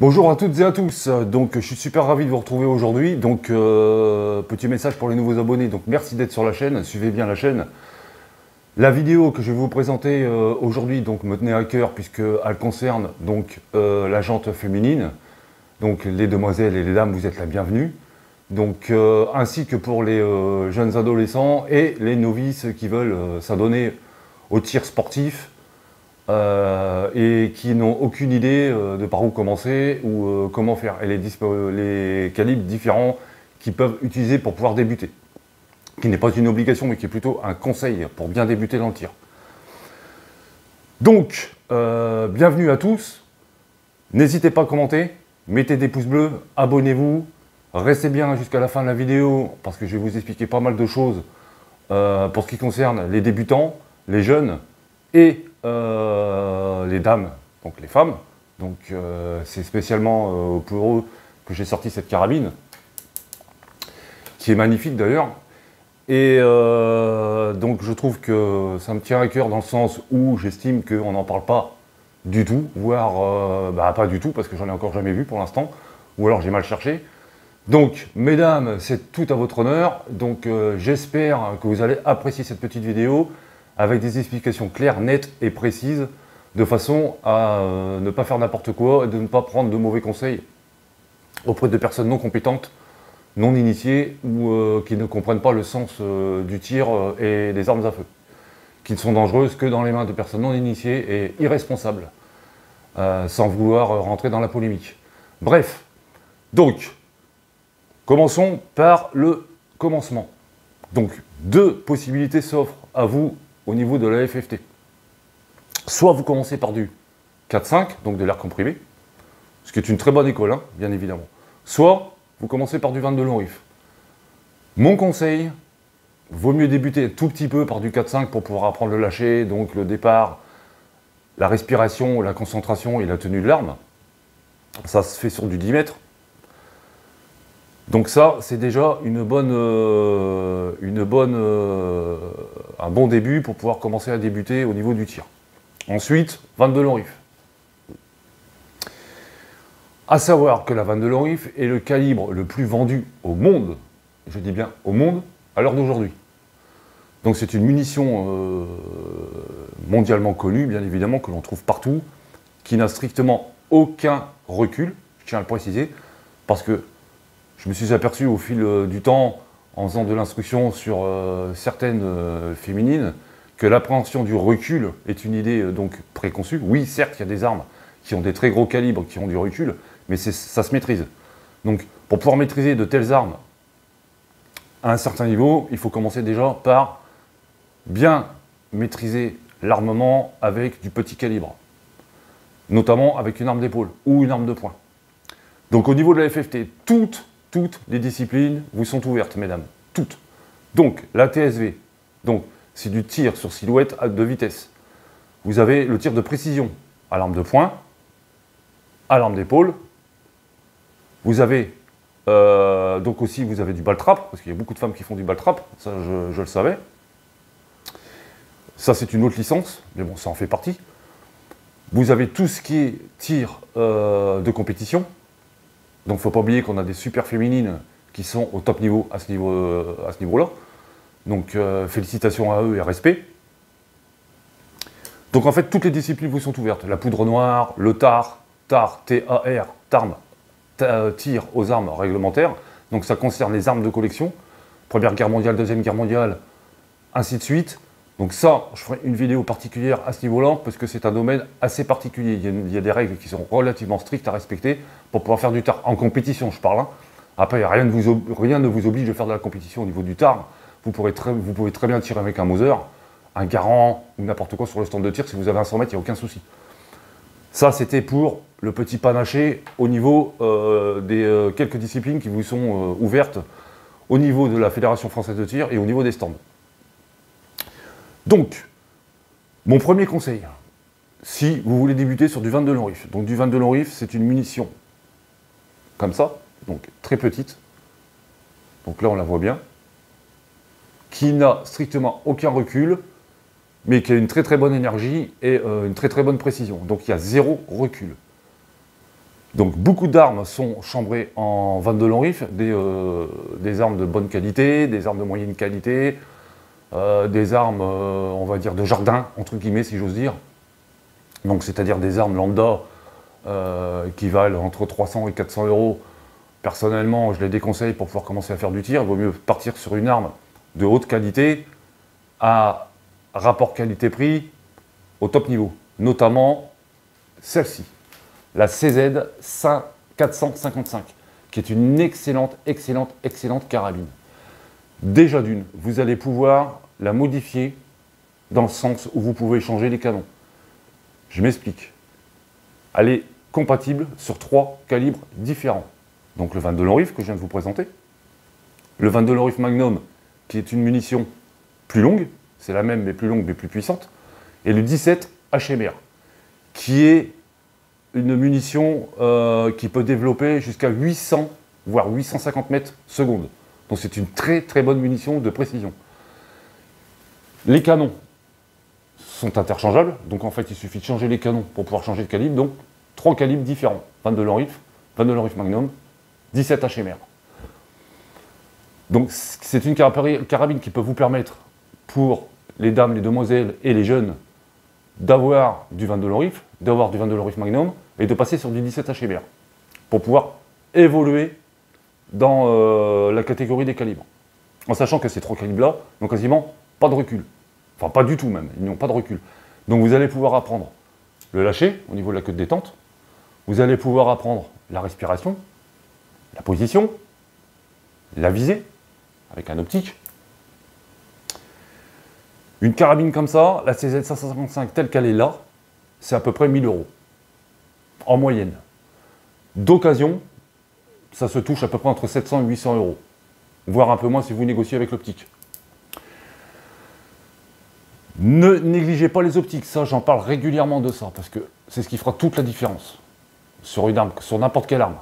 Bonjour à toutes et à tous, donc je suis super ravi de vous retrouver aujourd'hui. Donc petit message pour les nouveaux abonnés, donc merci d'être sur la chaîne, suivez bien la chaîne. La vidéo que je vais vous présenter aujourd'hui donc me tenait à cœur puisqu'elle concerne donc la jante féminine. Donc les demoiselles et les dames, vous êtes la bienvenue. Donc ainsi que pour les jeunes adolescents et les novices qui veulent s'adonner au tir sportif. Et qui n'ont aucune idée de par où commencer ou comment faire, et les calibres différents qu'ils peuvent utiliser pour pouvoir débuter, qui n'est pas une obligation mais qui est plutôt un conseil pour bien débuter dans le tir. Donc, bienvenue à tous, n'hésitez pas à commenter, mettez des pouces bleus, abonnez-vous, restez bien jusqu'à la fin de la vidéo parce que je vais vous expliquer pas mal de choses pour ce qui concerne les débutants, les jeunes et les dames, donc les femmes. Donc c'est spécialement pour eux que j'ai sorti cette carabine, qui est magnifique d'ailleurs. Et donc je trouve que ça me tient à cœur dans le sens où j'estime qu'on n'en parle pas du tout, voire pas du tout, parce que j'en ai encore jamais vu pour l'instant, ou alors j'ai mal cherché. Donc mesdames, c'est tout à votre honneur, donc j'espère que vous allez apprécier cette petite vidéo, avec des explications claires, nettes et précises, de façon à ne pas faire n'importe quoi et de ne pas prendre de mauvais conseils auprès de personnes non compétentes, non initiées ou qui ne comprennent pas le sens du tir et des armes à feu, qui ne sont dangereuses que dans les mains de personnes non initiées et irresponsables, sans vouloir rentrer dans la polémique. Bref, donc, commençons par le commencement. Donc, deux possibilités s'offrent à vous au niveau de la FFT. Soit vous commencez par du 4-5, donc de l'air comprimé, ce qui est une très bonne école, hein, bien évidemment. Soit vous commencez par du 22 long rifle. Mon conseil, vaut mieux débuter tout petit peu par du 4-5 pour pouvoir apprendre le lâcher, donc le départ, la respiration, la concentration et la tenue de l'arme. Ça se fait sur du 10 mètres. Donc ça, c'est déjà un bon début pour pouvoir commencer à débuter au niveau du tir. Ensuite, 22 long rifle. À savoir que la 22 long rifle est le calibre le plus vendu au monde, je dis bien au monde, à l'heure d'aujourd'hui. Donc c'est une munition mondialement connue, bien évidemment, que l'on trouve partout, qui n'a strictement aucun recul, je tiens à le préciser, parce que je me suis aperçu au fil du temps, en faisant de l'instruction sur certaines féminines, que l'appréhension du recul est une idée donc préconçue. Oui, certes, il y a des armes qui ont des très gros calibres, qui ont du recul, mais ça se maîtrise. Donc, pour pouvoir maîtriser de telles armes à un certain niveau, il faut commencer déjà par bien maîtriser l'armement avec du petit calibre, notamment avec une arme d'épaule ou une arme de poing. Donc, au niveau de la FFT, toutes les disciplines vous sont ouvertes, mesdames, toutes. Donc, la TSV, donc c'est du tir sur silhouette à 2 vitesses. Vous avez le tir de précision à l'arme de poing, à l'arme d'épaule. Vous avez donc aussi vous avez du ball trap, parce qu'il y a beaucoup de femmes qui font du ball trap, ça je le savais. Ça c'est une autre licence, mais bon, ça en fait partie. Vous avez tout ce qui est tir de compétition. Donc il ne faut pas oublier qu'on a des super féminines qui sont au top niveau à ce niveau-là. Donc félicitations à eux et respect. Donc en fait, toutes les disciplines vous sont ouvertes. La poudre noire, le TAR, T-A-R, TARM, tir aux armes réglementaires. Donc ça concerne les armes de collection. Première guerre mondiale, Deuxième guerre mondiale, ainsi de suite. Donc ça, je ferai une vidéo particulière à ce niveau-là, parce que c'est un domaine assez particulier. Il y a des règles qui sont relativement strictes à respecter pour pouvoir faire du tar. En compétition, je parle. Hein. Après, rien ne vous oblige de faire de la compétition au niveau du tar. Vous pouvez très bien tirer avec un Mauser, un Garand ou n'importe quoi sur le stand de tir. Si vous avez un 100 mètres, il n'y a aucun souci. Ça, c'était pour le petit panaché au niveau des quelques disciplines qui vous sont ouvertes au niveau de la Fédération française de tir et au niveau des stands. Donc, mon premier conseil, si vous voulez débuter sur du 22 long rifle. Donc du 22 long rifle, c'est une munition comme ça, donc très petite. Donc là, on la voit bien. Qui n'a strictement aucun recul, mais qui a une très très bonne énergie et une très très bonne précision. Donc il y a zéro recul. Donc beaucoup d'armes sont chambrées en 22 long rifle, des armes de bonne qualité, des armes de moyenne qualité, des armes, on va dire, de jardin, entre guillemets, si j'ose dire. Donc c'est-à-dire des armes lambda qui valent entre 300 et 400 euros. Personnellement, je les déconseille pour pouvoir commencer à faire du tir. Il vaut mieux partir sur une arme de haute qualité à rapport qualité-prix au top niveau. Notamment celle-ci, la CZ 455, qui est une excellente carabine. Déjà d'une, vous allez pouvoir la modifier dans le sens où vous pouvez changer les canons. Je m'explique. Elle est compatible sur 3 calibres différents. Donc le 22 long rifle que je viens de vous présenter, le 22 long rifle Magnum qui est une munition plus longue, c'est la même mais plus longue mais plus puissante, et le 17 HMR qui est une munition qui peut développer jusqu'à 800 voire 850 mètres secondes. Donc c'est une très bonne munition de précision. Les canons sont interchangeables, donc en fait il suffit de changer les canons pour pouvoir changer de calibre, donc 3 calibres différents, 22 long rifle, 22 long rifle Magnum, 17 HMR. Donc c'est une carabine qui peut vous permettre, pour les dames, les demoiselles et les jeunes, d'avoir du 22 long rifle, d'avoir du 22 long rifle Magnum, et de passer sur du 17 HMR, pour pouvoir évoluer dans la catégorie des calibres. En sachant que ces 3 calibres-là n'ont quasiment pas de recul. Enfin, pas du tout même, ils n'ont pas de recul. Donc vous allez pouvoir apprendre le lâcher au niveau de la queue de détente, vous allez pouvoir apprendre la respiration, la position, la visée, avec un optique. Une carabine comme ça, la CZ 555 telle qu'elle est là, c'est à peu près 1000 euros, en moyenne. D'occasion, ça se touche à peu près entre 700 et 800 euros, voire un peu moins si vous négociez avec l'optique. Ne négligez pas les optiques, ça j'en parle régulièrement de ça, parce que c'est ce qui fera toute la différence sur une arme, sur n'importe quelle arme.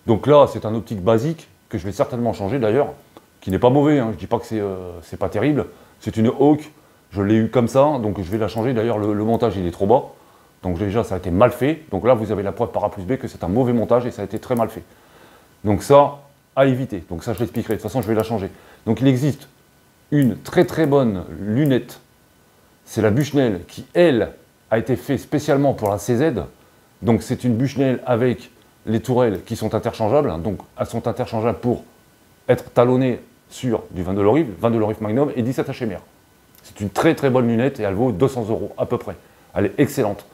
Donc là, c'est un optique basique, que je vais certainement changer d'ailleurs, qui n'est pas mauvais, hein. Je ne dis pas que c'est pas terrible, c'est une Hawk, je l'ai eu comme ça, donc je vais la changer, d'ailleurs le montage il est trop bas, donc déjà ça a été mal fait, donc là vous avez la preuve par A plus B que c'est un mauvais montage et ça a été très mal fait. Donc ça, à éviter, donc ça je l'expliquerai, de toute façon je vais la changer. Donc il existe une très bonne lunette, c'est la Bushnell qui elle a été faite spécialement pour la CZ, donc c'est une Bushnell avec les tourelles qui sont interchangeables, donc elles sont interchangeables pour être talonnées sur du 22 long rifle, 22 long rifle Magnum et 17 HMR. C'est une très bonne lunette et elle vaut 200 euros à peu près. Elle est excellente.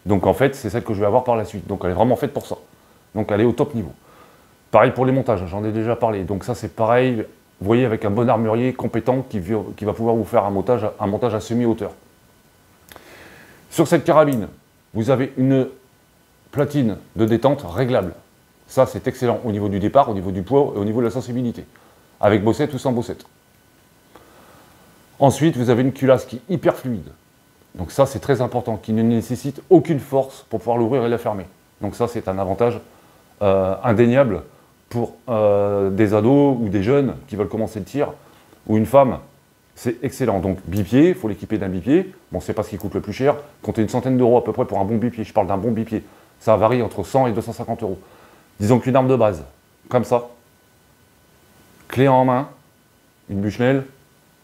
Donc en fait, c'est celle que je vais avoir par la suite. Donc elle est vraiment faite pour ça. Donc elle est au top niveau. Pareil pour les montages, j'en ai déjà parlé. Donc ça c'est pareil, vous voyez, avec un bon armurier compétent qui va pouvoir vous faire un montage à semi-hauteur. Sur cette carabine, vous avez une platine de détente réglable. Ça, c'est excellent au niveau du départ, au niveau du poids et au niveau de la sensibilité. Avec bossette ou sans bossette. Ensuite, vous avez une culasse qui est hyper fluide. Donc ça, c'est très important, qui ne nécessite aucune force pour pouvoir l'ouvrir et la fermer. Donc ça, c'est un avantage indéniable pour des ados ou des jeunes qui veulent commencer le tir, ou une femme. C'est excellent. Donc bipied, il faut l'équiper d'un bipied. Bon, c'est pas ce qui coûte le plus cher. Comptez une centaine d'euros à peu près pour un bon bipied. Je parle d'un bon bipied. Ça varie entre 100 et 250 euros. Disons qu'une arme de base, comme ça, clé en main, une Bushnell,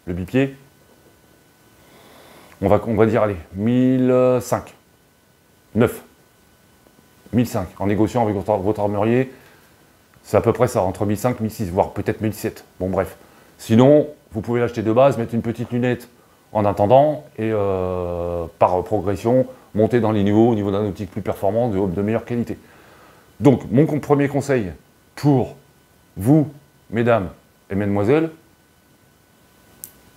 le bipied, on va dire, allez, 1005, 9, 1005, en négociant avec votre armurier, c'est à peu près ça, entre 1005 et 1006, voire peut-être 1007, bon bref. Sinon, vous pouvez l'acheter de base, mettre une petite lunette en attendant, et par progression, monter dans les niveaux, au niveau d'un optique plus performant, de meilleure qualité. Donc, mon premier conseil pour vous, mesdames et mesdemoiselles,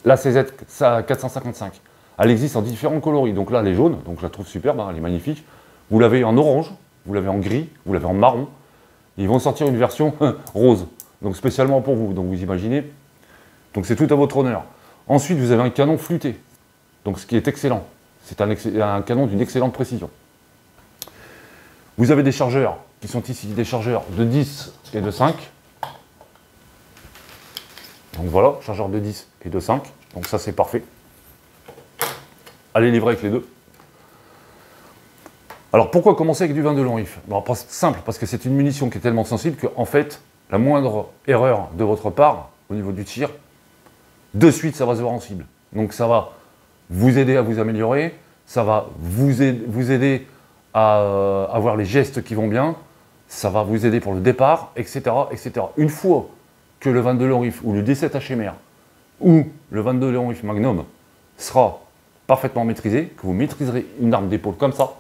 la CZ 455. Elle existe en différents coloris. Donc là, elle est jaune, donc je la trouve superbe, hein, elle est magnifique. Vous l'avez en orange, vous l'avez en gris, vous l'avez en marron. Ils vont sortir une version rose, donc spécialement pour vous. Donc vous imaginez. Donc c'est tout à votre honneur. Ensuite, vous avez un canon flûté, donc ce qui est excellent. C'est un canon d'une excellente précision. Vous avez des chargeurs qui sont ici, des chargeurs de 10 et de 5. Donc voilà, chargeur de 10 et de 5. Donc ça, c'est parfait. Allez livrer avec les deux. Alors pourquoi commencer avec du 22 long rifle? Simple, parce que c'est une munition qui est tellement sensible qu'en fait, la moindre erreur de votre part, au niveau du tir, de suite ça va se voir en cible. Donc ça va vous aider à vous améliorer, ça va vous aider à avoir les gestes qui vont bien, ça va vous aider pour le départ, etc. etc. Une fois que le 22 long rifle ou le 17 HMR ou le 22 long rifle Magnum sera parfaitement maîtrisé, que vous maîtriserez une arme d'épaule comme ça,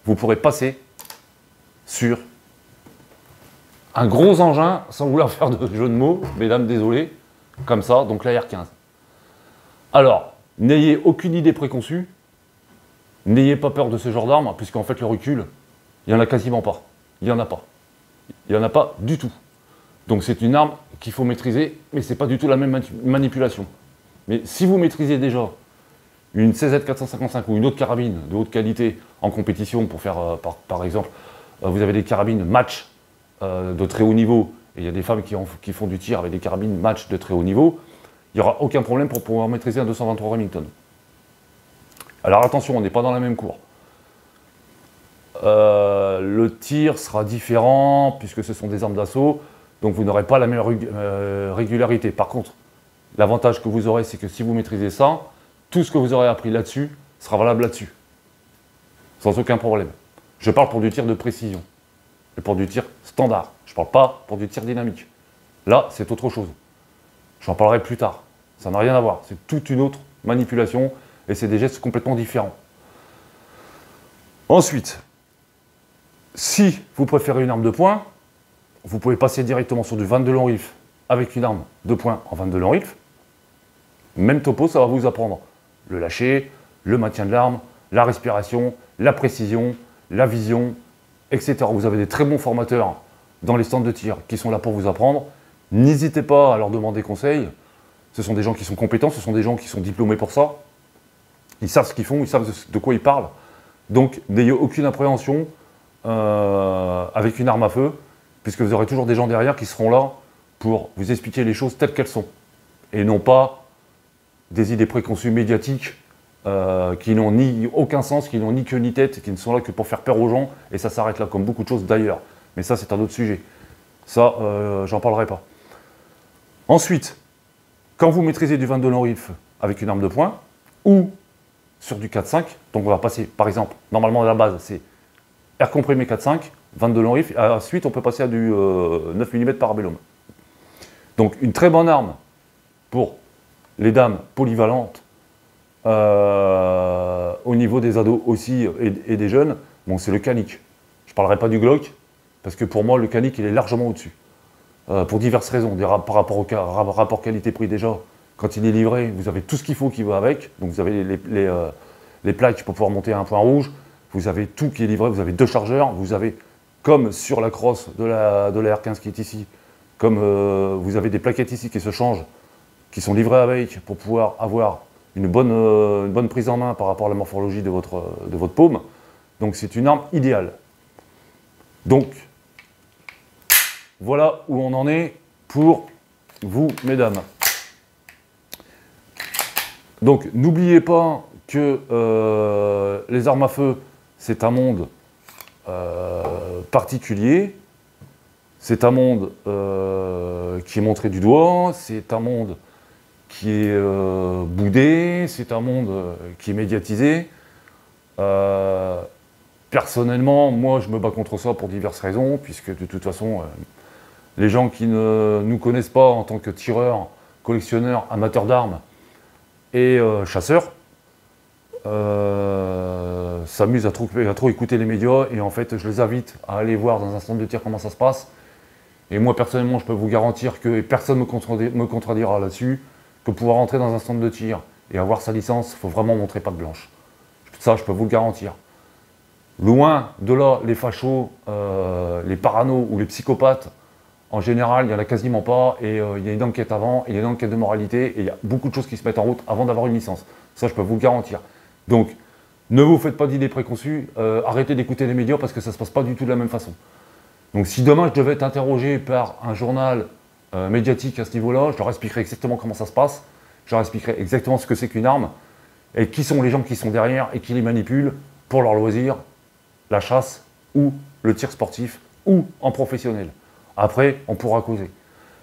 vous pourrez passer sur un gros engin, sans vouloir faire de jeu de mots, mesdames, désolé, comme ça, donc la R15. Alors, n'ayez aucune idée préconçue, n'ayez pas peur de ce genre d'arme, puisqu'en fait le recul, il n'y en a quasiment pas. Il n'y en a pas. Il n'y en a pas du tout. Donc c'est une arme qu'il faut maîtriser, mais ce n'est pas du tout la même manipulation. Mais si vous maîtrisez déjà une CZ455 ou une autre carabine de haute qualité en compétition pour faire, par exemple, vous avez des carabines match de très haut niveau, et il y a des femmes qui font du tir avec des carabines match de très haut niveau, il n'y aura aucun problème pour pouvoir maîtriser un 223 Remington. Alors attention, on n'est pas dans la même cour. Le tir sera différent puisque ce sont des armes d'assaut, donc vous n'aurez pas la même régularité. Par contre, l'avantage que vous aurez, c'est que si vous maîtrisez ça, tout ce que vous aurez appris là-dessus sera valable là-dessus, sans aucun problème. Je parle pour du tir de précision, et pour du tir standard. Je ne parle pas pour du tir dynamique. Là, c'est autre chose. J'en parlerai plus tard. Ça n'a rien à voir. C'est toute une autre manipulation, et c'est des gestes complètement différents. Ensuite, si vous préférez une arme de poing, vous pouvez passer directement sur du 22 long rifle avec une arme de poing en 22 long rifle. Même topo, ça va vous apprendre le lâcher, le maintien de l'arme, la respiration, la précision, la vision, etc. Vous avez des très bons formateurs dans les stands de tir qui sont là pour vous apprendre. N'hésitez pas à leur demander conseil. Ce sont des gens qui sont compétents, ce sont des gens qui sont diplômés pour ça. Ils savent ce qu'ils font, ils savent de quoi ils parlent. Donc, n'ayez aucune appréhension avec une arme à feu, puisque vous aurez toujours des gens derrière qui seront là pour vous expliquer les choses telles qu'elles sont. Et non pas des idées préconçues médiatiques qui n'ont ni aucun sens, qui n'ont ni queue ni tête, qui ne sont là que pour faire peur aux gens, et ça s'arrête là, comme beaucoup de choses d'ailleurs. Mais ça, c'est un autre sujet. Ça, j'en parlerai pas. Ensuite, quand vous maîtrisez du 22 long rifle avec une arme de poing, ou sur du 4.5, donc on va passer, par exemple, normalement à la base, c'est air comprimé 4.5, 22 long rifle, ensuite on peut passer à du 9 mm Parabellum. Donc une très bonne arme pour les dames polyvalentes, au niveau des ados aussi et des jeunes, bon, c'est le Canik. Je ne parlerai pas du Glock, parce que pour moi, le Canik, il est largement au-dessus. Pour diverses raisons, par rapport au rapport qualité-prix déjà, quand il est livré, vous avez tout ce qu'il faut qui va avec. Donc vous avez les plaques pour pouvoir monter à un point rouge, vous avez tout qui est livré, vous avez 2 chargeurs, vous avez, comme sur la crosse de la R15 qui est ici, comme vous avez des plaquettes ici qui se changent, qui sont livrées avec pour pouvoir avoir une bonne prise en main par rapport à la morphologie de votre paume. Donc c'est une arme idéale. Donc, voilà où on en est pour vous, mesdames. Donc, n'oubliez pas que les armes à feu, c'est un monde particulier. C'est un monde qui est montré du doigt. C'est un monde qui est boudé. C'est un monde qui est médiatisé. Personnellement, moi, je me bats contre ça pour diverses raisons, puisque de toute façon, les gens qui ne nous connaissent pas en tant que tireurs, collectionneurs, amateurs d'armes et chasseurs, s'amusent à trop écouter les médias, et en fait, je les invite à aller voir dans un stand de tir comment ça se passe. Et moi, personnellement, je peux vous garantir que, et personne ne me contredira là-dessus, que pouvoir entrer dans un stand de tir et avoir sa licence, il faut vraiment montrer patte blanche. Ça, je peux vous le garantir. Loin de là, les fachos, les paranos ou les psychopathes, en général, il n'y en a quasiment pas, et il y a une enquête avant, et il y a une enquête de moralité, et il y a beaucoup de choses qui se mettent en route avant d'avoir une licence. Ça, je peux vous le garantir. Donc, ne vous faites pas d'idées préconçues, arrêtez d'écouter les médias parce que ça ne se passe pas du tout de la même façon. Donc, si demain je devais être interrogé par un journal médiatique à ce niveau-là, je leur expliquerai exactement comment ça se passe, je leur expliquerai exactement ce que c'est qu'une arme, et qui sont les gens qui sont derrière et qui les manipulent pour leur loisir, la chasse ou le tir sportif ou en professionnel. Après, on pourra causer.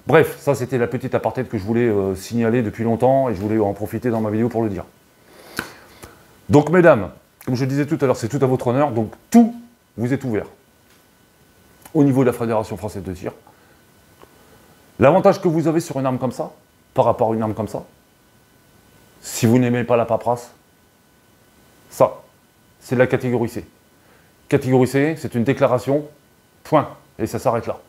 Bref, ça c'était la petite aparté que je voulais signaler depuis longtemps et je voulais en profiter dans ma vidéo pour le dire. Donc mesdames, comme je disais tout à l'heure, c'est tout à votre honneur, donc tout vous est ouvert. Au niveau de la Fédération française de tir, l'avantage que vous avez sur une arme comme ça, par rapport à une arme comme ça, si vous n'aimez pas la paperasse, ça, c'est la catégorie C. Catégorie C, c'est une déclaration, point, et ça s'arrête là.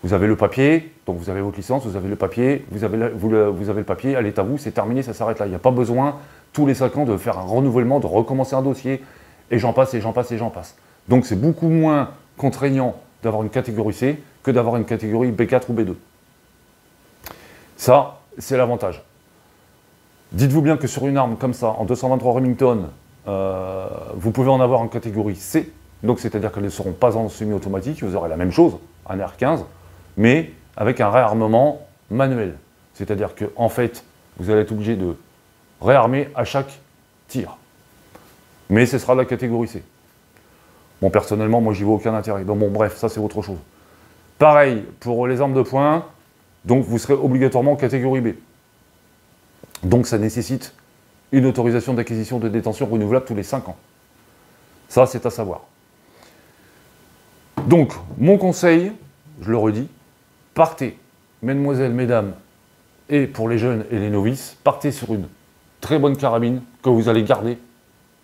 Vous avez le papier, donc vous avez votre licence, vous avez le papier, vous avez le papier, elle est à vous, c'est terminé, ça s'arrête là. Il n'y a pas besoin, tous les 5 ans, de faire un renouvellement, de recommencer un dossier, et j'en passe, et j'en passe, et j'en passe. Donc c'est beaucoup moins contraignant d'avoir une catégorie C que d'avoir une catégorie B4 ou B2. Ça, c'est l'avantage. Dites-vous bien que sur une arme comme ça, en 223 Remington, vous pouvez en avoir en catégorie C, donc c'est-à-dire qu'elles ne seront pas en semi-automatique, vous aurez la même chose, un R15, mais avec un réarmement manuel. C'est-à-dire qu'en fait, vous allez être obligé de réarmer à chaque tir. Mais ce sera la catégorie C. Bon, personnellement, moi, j'y vois aucun intérêt. Donc bon, bref, ça, c'est autre chose. Pareil, pour les armes de poing, donc vous serez obligatoirement en catégorie B. Donc ça nécessite une autorisation d'acquisition de détention renouvelable tous les 5 ans. Ça, c'est à savoir. Donc, mon conseil, je le redis, partez, mesdemoiselles, mesdames, et pour les jeunes et les novices, partez sur une très bonne carabine que vous allez garder.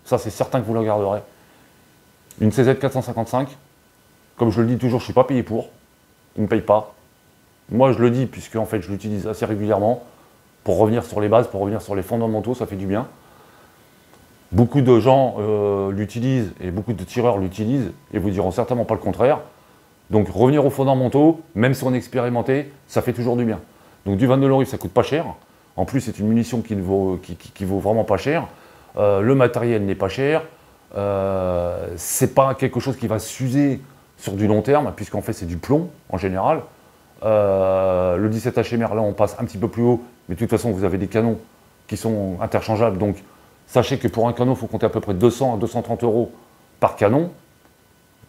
Ça, c'est certain que vous la garderez. Une CZ 455. Comme je le dis toujours, je ne suis pas payé pour. Ils ne me payent pas. Moi, je le dis, puisque en fait, je l'utilise assez régulièrement pour revenir sur les bases, pour revenir sur les fondamentaux, ça fait du bien. Beaucoup de gens l'utilisent et beaucoup de tireurs l'utilisent et vous diront certainement pas le contraire. Donc revenir aux fondamentaux, même si on est expérimenté, ça fait toujours du bien. Donc du 22 long rifle, ça coûte pas cher. En plus, c'est une munition qui vaut vraiment pas cher. Le matériel n'est pas cher. C'est pas quelque chose qui va s'user sur du long terme, puisqu'en fait c'est du plomb en général. Le 17 HMR, là on passe un petit peu plus haut, mais de toute façon vous avez des canons qui sont interchangeables, donc sachez que pour un canon, il faut compter à peu près 200 à 230 € par canon.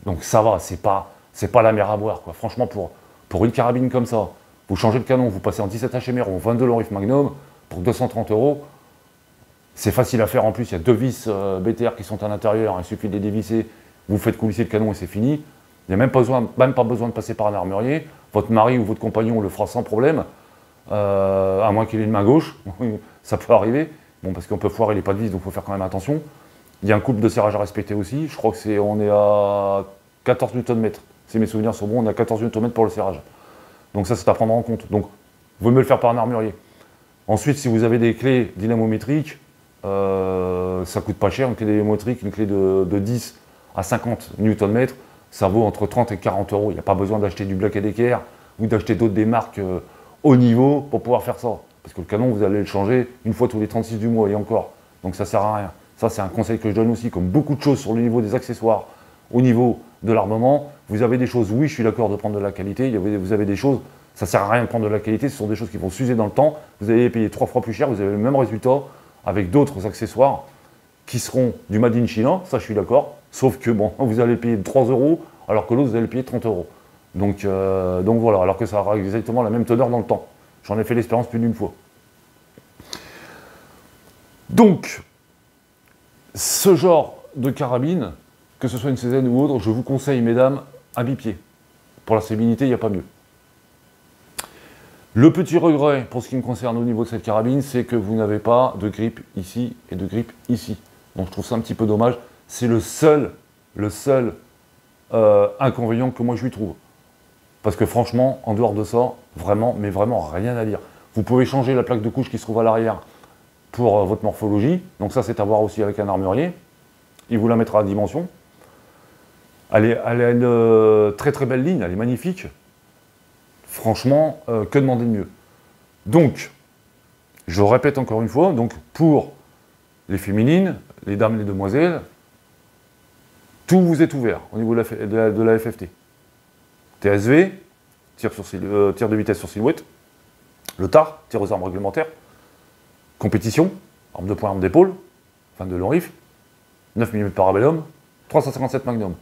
Donc ça va, c'est pas la mer à boire, quoi. Franchement, pour une carabine comme ça, vous changez le canon, vous passez en 17 HMR ou en 22 long rifle Magnum, pour 230 €, c'est facile à faire. En plus, il y a 2 vis BTR qui sont à l'intérieur, il suffit de les dévisser, vous faites coulisser le canon et c'est fini. Il n'y a même pas besoin de passer par un armurier. Votre mari ou votre compagnon le fera sans problème, à moins qu'il ait une main gauche, ça peut arriver. Bon, parce qu'on peut foirer les pas de vis, donc il faut faire quand même attention. Il y a un couple de serrage à respecter aussi. Je crois que on est à 14 Nm. Si mes souvenirs sont bons, on est à 14 Nm pour le serrage. Donc ça, c'est à prendre en compte. Donc, vaut mieux le faire par un armurier. Ensuite, si vous avez des clés dynamométriques, ça coûte pas cher. Une clé dynamométrique, une clé de 10 à 50 Nm, ça vaut entre 30 et 40 €. Il n'y a pas besoin d'acheter du Black & Decker ou d'acheter d'autres des marques haut niveau pour pouvoir faire ça. Parce que le canon, vous allez le changer une fois tous les 36 du mois et encore. Donc ça ne sert à rien. Ça, c'est un conseil que je donne aussi, comme beaucoup de choses sur le niveau des accessoires, au niveau de l'armement. Vous avez des choses, oui, je suis d'accord de prendre de la qualité. Vous avez des choses, ça ne sert à rien de prendre de la qualité. Ce sont des choses qui vont s'user dans le temps. Vous allez les payer 3 fois plus cher. Vous avez le même résultat avec d'autres accessoires qui seront du Made in China. Ça, je suis d'accord. Sauf que, bon, vous allez payer 3 € alors que l'autre, vous allez payer 30 €. Donc voilà, alors que ça aura exactement la même teneur dans le temps. J'en ai fait l'expérience plus d'une fois. Donc, ce genre de carabine, que ce soit une CZ ou autre, je vous conseille, mesdames, un bipied. Pour la stabilité, il n'y a pas mieux. Le petit regret, pour ce qui me concerne au niveau de cette carabine, c'est que vous n'avez pas de grip ici et de grip ici. Donc je trouve ça un petit peu dommage. C'est le seul inconvénient que moi je lui trouve. Parce que franchement, en dehors de ça, vraiment, mais vraiment rien à dire. Vous pouvez changer la plaque de couche qui se trouve à l'arrière pour votre morphologie. Donc ça, c'est à voir aussi avec un armurier. Il vous la mettra à dimension. Elle a une très très belle ligne, elle est magnifique. Franchement, que demander de mieux? Donc, je répète encore une fois, donc pour les féminines, les dames, les demoiselles, tout vous est ouvert au niveau de la FFT. TSV, tir de vitesse sur silhouette, le TAR, tir aux armes réglementaires, compétition, arme de poing, arme d'épaule, fin de long rifle, 9 mm Parabellum, 357 Magnum.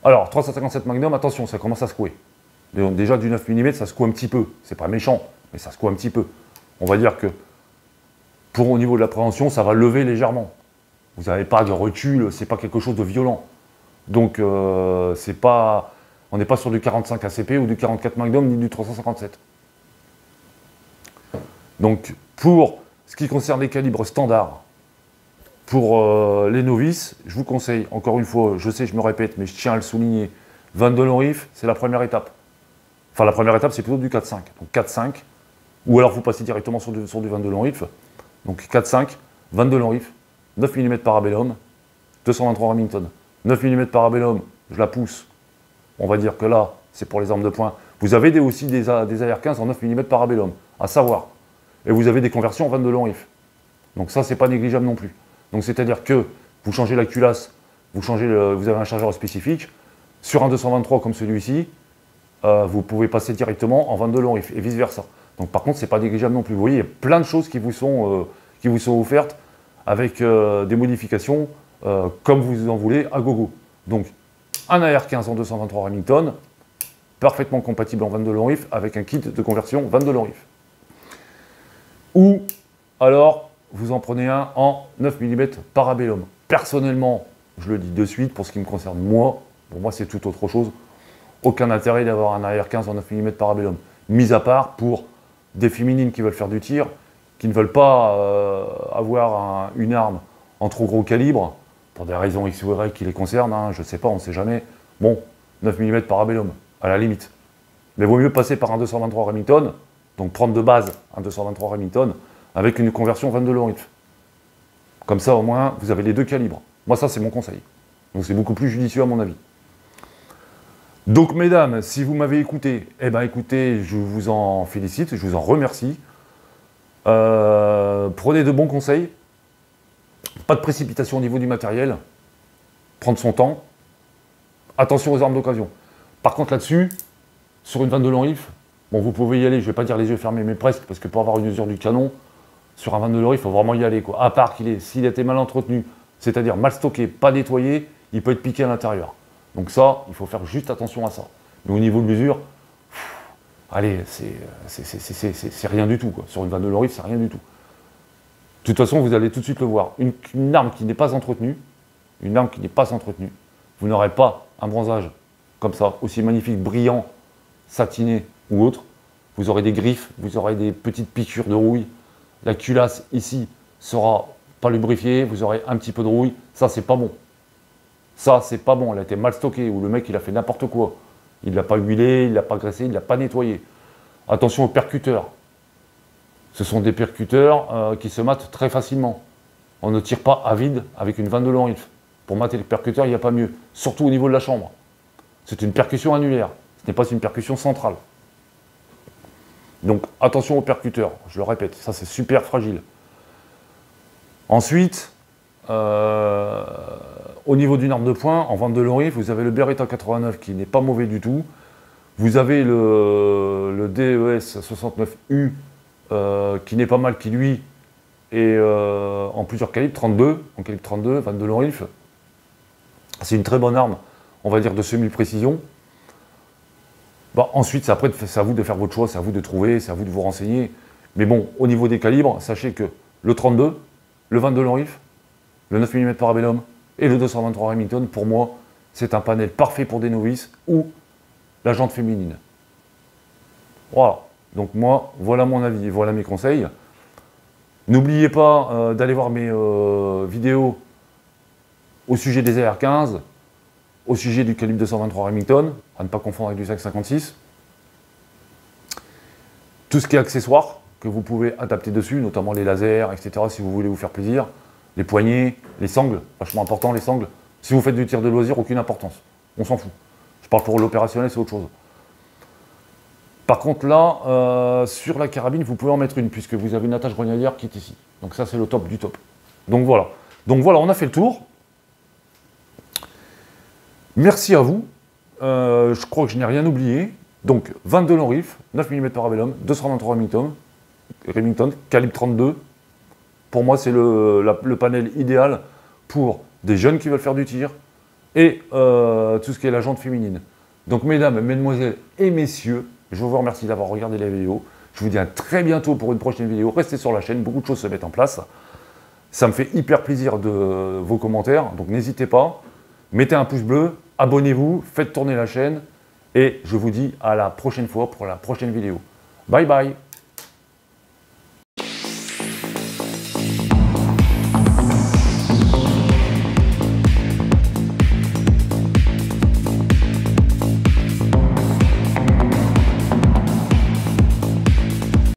Alors, 357 Magnum, attention, ça commence à secouer. Donc, déjà, du 9 mm, ça secoue un petit peu. C'est pas méchant, mais ça secoue un petit peu. On va dire que, au niveau de la préhension, ça va lever légèrement. Vous n'avez pas de recul, c'est pas quelque chose de violent. Donc, on n'est pas sur du 45 ACP ou du 44 Magnum, ni du 357. Donc, pour ce qui concerne les calibres standards, pour les novices, je vous conseille, encore une fois, je sais, je me répète, mais je tiens à le souligner, 22 long rifle, c'est la première étape. Enfin, la première étape, c'est plutôt du 4-5. Donc 4-5, ou alors vous passez directement sur du 22 long rifle. Donc 4-5, 22 long rifle, 9 mm Parabellum, 223 Remington. 9 mm Parabellum, je la pousse. On va dire que là, c'est pour les armes de poing. Vous avez aussi des AR-15 en 9 mm Parabellum, à savoir. Et vous avez des conversions en 22 long rifle. Donc ça, c'est pas négligeable non plus. Donc c'est-à-dire que vous changez la culasse, vous avez un chargeur spécifique. Sur un 223 comme celui-ci, vous pouvez passer directement en 22 long rifle et vice-versa. Donc par contre, c'est pas négligeable non plus. Vous voyez, il y a plein de choses qui vous sont offertes avec des modifications comme vous en voulez à gogo. Donc un AR-15 en 223 Remington, parfaitement compatible en 22 long rifle avec un kit de conversion 22 long rifle. Ou alors, vous en prenez un en 9 mm Parabellum. Personnellement, je le dis de suite, pour ce qui me concerne moi, pour moi c'est tout autre chose, aucun intérêt d'avoir un AR-15 en 9 mm Parabellum. Mis à part pour des féminines qui veulent faire du tir, qui ne veulent pas avoir une arme en trop gros calibre, pour des raisons X ou Y qui les concernent, hein, je ne sais pas, on ne sait jamais. Bon, 9 mm Parabellum, à la limite. Mais vaut mieux passer par un 223 Remington, donc prendre de base un 223 Remington, avec une conversion 22 long rifle. Comme ça, au moins, vous avez les deux calibres. Moi, ça, c'est mon conseil. Donc, c'est beaucoup plus judicieux, à mon avis. Donc, mesdames, si vous m'avez écouté, eh bien, écoutez, je vous en félicite, je vous en remercie. Prenez de bons conseils. Pas de précipitation au niveau du matériel. Prendre son temps. Attention aux armes d'occasion. Par contre, là-dessus, sur une 22 long rifle, bon, vous pouvez y aller, je ne vais pas dire les yeux fermés, mais presque, parce que pour avoir une usure du canon, sur un 22 long rifle, il faut vraiment y aller, quoi. À part s'il a été mal entretenu, c'est-à-dire mal stocké, pas nettoyé, il peut être piqué à l'intérieur. Donc ça, il faut faire juste attention à ça. Mais au niveau de l'usure, allez, c'est rien du tout, quoi. Sur une 22 long rifle, c'est rien du tout. De toute façon, vous allez tout de suite le voir. Une arme qui n'est pas entretenue, vous n'aurez pas un bronzage comme ça, aussi magnifique, brillant, satiné ou autre. Vous aurez des griffes, vous aurez des petites piqûres de rouille. La culasse ici sera pas lubrifiée, vous aurez un petit peu de rouille. Ça, c'est pas bon. Ça, c'est pas bon. Elle a été mal stockée ou le mec, il a fait n'importe quoi. Il ne l'a pas huilé, il ne l'a pas graissé, il ne l'a pas nettoyé. Attention aux percuteurs. Ce sont des percuteurs qui se matent très facilement. On ne tire pas à vide avec une 22 long rifle. Pour mater les percuteurs, il n'y a pas mieux. Surtout au niveau de la chambre. C'est une percussion annulaire. Ce n'est pas une percussion centrale. Donc attention aux percuteurs, je le répète, ça c'est super fragile. Ensuite, au niveau d'une arme de poing, en 22 long rifle, vous avez le Beretta 89 qui n'est pas mauvais du tout. Vous avez le DES 69U qui n'est pas mal, qui lui est en plusieurs calibres, 32, en calibre 32, 22 long rifle. C'est une très bonne arme, on va dire de semi-précision. Bah, ensuite, après, c'est à vous de faire votre choix, c'est à vous de trouver, c'est à vous de vous renseigner. Mais bon, au niveau des calibres, sachez que le 32, le 22 long rifle, le 9 mm Parabellum et le 223 Remington, pour moi, c'est un panel parfait pour des novices ou la jante féminine. Voilà. Donc moi, voilà mon avis et voilà mes conseils. N'oubliez pas d'aller voir mes vidéos au sujet des AR-15, au sujet du calibre 223 Remington, à ne pas confondre avec du 5,56. Tout ce qui est accessoires que vous pouvez adapter dessus, notamment les lasers, etc. si vous voulez vous faire plaisir. Les poignées, les sangles, vachement important les sangles. Si vous faites du tir de loisir, aucune importance. On s'en fout. Je parle pour l'opérationnel, c'est autre chose. Par contre là, sur la carabine, vous pouvez en mettre une, puisque vous avez une attache grenadière qui est ici. Donc ça, c'est le top du top. Donc voilà. Donc voilà, on a fait le tour. Merci à vous. Je crois que je n'ai rien oublié. Donc 22 long rifle, 9 mm Parabellum, 223 Remington, calibre 32. Pour moi, c'est le panel idéal pour des jeunes qui veulent faire du tir, et tout ce qui est la jante féminine. Donc mesdames, mesdemoiselles et messieurs, je vous remercie d'avoir regardé la vidéo. Je vous dis à très bientôt pour une prochaine vidéo. Restez sur la chaîne, beaucoup de choses se mettent en place. Ça me fait hyper plaisir de vos commentaires, donc n'hésitez pas. Mettez un pouce bleu, abonnez-vous, faites tourner la chaîne et je vous dis à la prochaine fois pour la prochaine vidéo. Bye bye.